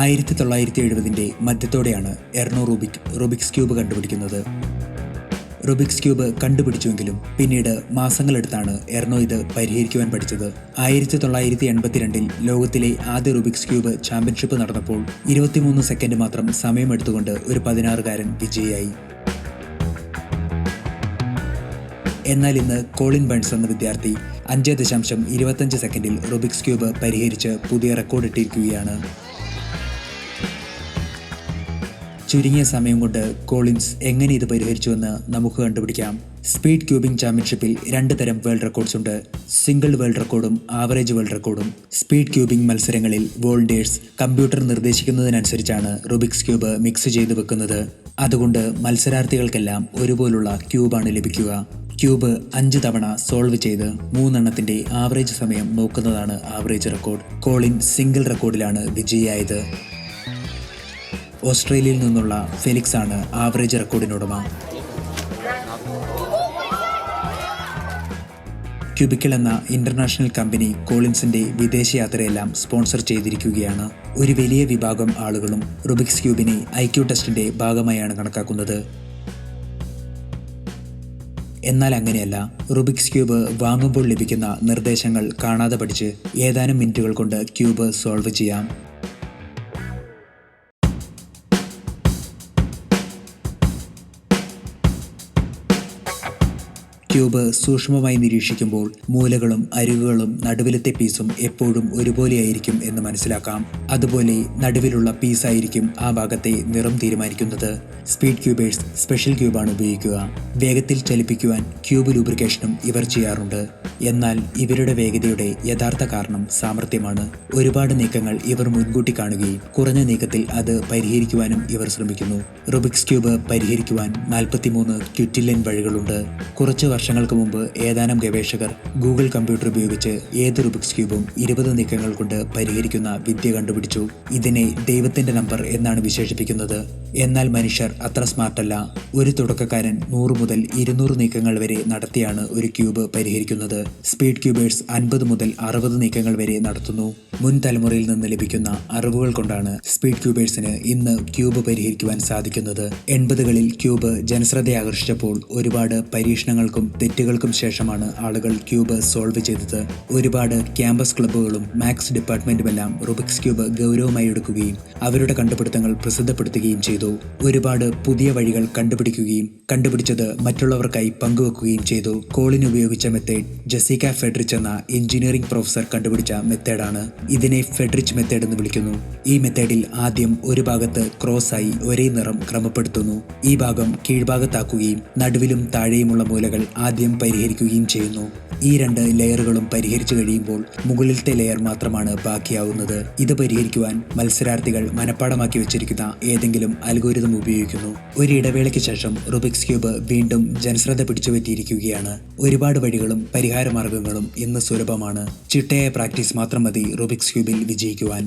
1970 മധ്യത്തോടെയാണ് എർണോ Rubik's cube കണ്ടുപിടിക്കുന്നത്. Rubik's cube കണ്ടുപിടിച്ചുവെങ്കിലും പിന്നീട് മാസങ്ങളെടുത്താണ് എർണോ ഇത് പരിഹരിക്കുവാൻ പഠിച്ചത്. 1982 ലോകത്തിലെ ആദ്യ റുബിക്സ് ക്യൂബ് ചാമ്പ്യൻഷിപ്പ് നടന്നപ്പോൾ 23 സെക്കൻഡ് മാത്രം സമയമെടുത്തുകൊണ്ട് ഒരു 16-കാരൻ വിജയിയായി. എന്നാൽ ഇന്ന് കോളിൻ ബേൺസ് എന്ന വിദ്യാർത്ഥി 5.25 സെക്കൻഡിൽ റുബിക്സ് ക്യൂബ് പരിഹരിച്ച് പുതിയ റെക്കോർഡ് ഇട്ടിരിക്കുകയാണ്. ചുരുങ്ങിയ സമയം കൊണ്ട് കോളിൻസ് എങ്ങനെ ഇത് പരിഹരിച്ചുവെന്ന് നമുക്ക് കണ്ടുപിടിക്കാം. സ്പീഡ് ക്യൂബിംഗ് ചാമ്പ്യൻഷിപ്പിൽ 2 തരം വേൾഡ് റെക്കോർഡ്സ് ഉണ്ട്. സിംഗിൾ വേൾഡ് റെക്കോർഡും ആവറേജ് വേൾഡ് റെക്കോർഡും. സ്പീഡ് ക്യൂബിംഗ് മത്സരങ്ങളിൽ വോൾണ്ടേഴ്സ് കമ്പ്യൂട്ടർ നിർദ്ദേശിക്കുന്നതിനനുസരിച്ചാണ് റുബിക്സ് ക്യൂബ് മിക്സ് ചെയ്ത് വെക്കുന്നത്. അതുകൊണ്ട് മത്സരാർത്ഥികൾക്കെല്ലാം ഒരുപോലുള്ള ക്യൂബാണ് ലഭിക്കുക. ക്യൂബ് 5 തവണ സോൾവ് ചെയ്ത് 3 എണ്ണത്തിന്റെ ആവറേജ് സമയം നോക്കുന്നതാണ് ആവറേജ് റെക്കോർഡ്. കോളിൻ സിംഗിൾ റെക്കോർഡിലാണ് വിജയിയായത്. ഓസ്ട്രേലിയയിൽ നിന്നുള്ള ഫെലിക്സ് ആണ് ആവറേജ് റെക്കോർഡിനുടമ. ക്യൂബിക്കിൾ എന്ന ഇന്റർനാഷണൽ കമ്പനി കോളിൻസിന്റെ വിദേശയാത്രയെല്ലാം സ്പോൺസർ ചെയ്തിരിക്കുകയാണ്. ഒരു വലിയ വിഭാഗം ആളുകളും റുബിക്സ് ക്യൂബിനെ IQ ടെസ്റ്റിന്റെ ഭാഗമായാണ് കണക്കാക്കുന്നത്. എന്നാൽ അങ്ങനെയല്ല. റുബിക്സ് ക്യൂബ് വാങ്ങുമ്പോൾ ലഭിക്കുന്ന നിർദ്ദേശങ്ങൾ കാണാതെ പഠിച്ച് ഏതാനും മിനിറ്റുകൾ കൊണ്ട് ക്യൂബ് സോൾവ് ചെയ്യാം. ക്യൂബ് സൂക്ഷ്മമായി നിരീക്ഷിക്കുമ്പോൾ മൂലകളും അരികുകളും നടുവിലത്തെ പീസും എപ്പോഴും ഒരുപോലെയായിരിക്കും എന്ന് മനസ്സിലാക്കാം. അതുപോലെ നടുവിലുള്ള പീസായിരിക്കും ആ ഭാഗത്തെ നിറം തീരുമാനിക്കുന്നത്. സ്പീഡ് ക്യൂബേഴ്സ് സ്പെഷ്യൽ ക്യൂബാണ് ഉപയോഗിക്കുക. വേഗത്തിൽ ചലിപ്പിക്കുവാൻ ക്യൂബ് ലൂബ്രിക്കേഷനും ഇവർ ചെയ്യാറുണ്ട്. എന്നാൽ ഇവരുടെ വേഗതയുടെ യഥാർത്ഥ കാരണം സാമർഥ്യമാണ്. ഒരുപാട് നീക്കങ്ങൾ ഇവർ മുൻകൂട്ടി കാണുകയും കുറഞ്ഞ നീക്കത്തിൽ അത് പരിഹരിക്കുവാനും ഇവർ ശ്രമിക്കുന്നു. റുബിക്സ് ക്യൂബ് പരിഹരിക്കുവാൻ 43 ക്വിറ്റില്ലൻ വഴികളുണ്ട്. കുറച്ച് വർഷങ്ങൾക്ക് മുമ്പ് ഏതാനും ഗവേഷകർ ഗൂഗിൾ കമ്പ്യൂട്ടർ ഉപയോഗിച്ച് ഏത് റുബിക്സ് ക്യൂബും 20 നീക്കങ്ങൾ കൊണ്ട് പരിഹരിക്കുന്ന വിദ്യ കണ്ടുപിടിച്ചു. ഇതിനെ ദൈവത്തിന്റെ നമ്പർ എന്നാണ് വിശേഷിപ്പിക്കുന്നത്. എന്നാൽ മനുഷ്യർ അത്ര സ്മാർട്ടല്ല. ഒരു തുടക്കക്കാരൻ 100 മുതൽ 200 നീക്കങ്ങൾ വരെ നടത്തിയാണ് ഒരു ക്യൂബ് പരിഹരിക്കുന്നത്. സ്പീഡ് ക്യൂബേഴ്സ് 50 മുതൽ 60 നീക്കങ്ങൾ വരെ നടത്തുന്നു. മുൻ തലമുറയിൽ നിന്ന് ലഭിക്കുന്ന അറിവുകൾ കൊണ്ടാണ് സ്പീഡ് ക്യൂബേഴ്സിന് ഇന്ന് ക്യൂബ് പരിഹരിക്കുവാൻ സാധിക്കുന്നത്. 80കളിൽ ക്യൂബ് ജനശ്രദ്ധയാകർഷിച്ചപ്പോൾ ഒരുപാട് പരീക്ഷണങ്ങൾക്കും തെറ്റുകൾക്കും ശേഷമാണ് ആളുകൾ ക്യൂബ് സോൾവ് ചെയ്തത്. ഒരുപാട് ക്യാമ്പസ് ക്ലബ്ബുകളും മാത്സ് ഡിപ്പാർട്ട്മെന്റുമെല്ലാം റുബിക്സ് ക്യൂബ് ഗൗരവമായി എടുക്കുകയും അവരുടെ കണ്ടുപിടുത്തങ്ങൾ പ്രസിദ്ധപ്പെടുത്തുകയും ചെയ്തു. ഒരുപാട് പുതിയ വഴികൾ കണ്ടുപിടിക്കുകയും കണ്ടുപിടിച്ചത് മറ്റുള്ളവർക്കായി പങ്കുവെക്കുകയും ചെയ്തു. കോളിൻ ഉപയോഗിച്ച മെത്തേഡ് ജെസിക്ക ഫെഡറിച്ച് എന്ന എഞ്ചിനീയറിംഗ് പ്രൊഫസർ കണ്ടുപിടിച്ച മെത്തേഡാണ്. ഇതിനെ ഫെഡറിച്ച് മെത്തേഡ് എന്ന് വിളിക്കുന്നു. ഈ മെത്തേഡിൽ ആദ്യം ഒരു ഭാഗത്ത് ക്രോസായി ഒരേ നിറം ക്രമപ്പെടുത്തുന്നു. ഈ ഭാഗം കീഴ്ഭാഗത്താക്കുകയും നടുവിലും താഴെയുമുള്ള മൂലകൾ ആദ്യം പരിഹരിക്കുകയും ചെയ്യുന്നു. ഈ 2 ലെയറുകളും പരിഹരിച്ചു കഴിയുമ്പോൾ മുകളിലത്തെ ലെയർ മാത്രമാണ് ബാക്കിയാവുന്നത്. ഇത് പരിഹരിക്കുവാൻ മത്സരാർത്ഥികൾ മനഃപ്പാടമാക്കി വെച്ചിരിക്കുന്ന ഏതെങ്കിലും അൽഗോരിതം ഉപയോഗിക്കുന്നു. ഒരു ഇടവേളയ്ക്ക് ശേഷം റുബിക്സ് ക്യൂബ് വീണ്ടും ജനശ്രദ്ധ പിടിച്ചുപറ്റിയിരിക്കുകയാണ്. ഒരുപാട് വഴികളും പരിഹാര മാർഗങ്ങളും ഇന്ന് സുലഭമാണ്. ചിട്ടയായ പ്രാക്ടീസ് മാത്രം മതി റുബിക്സ് ക്യൂബിൽ വിജയിക്കുവാൻ.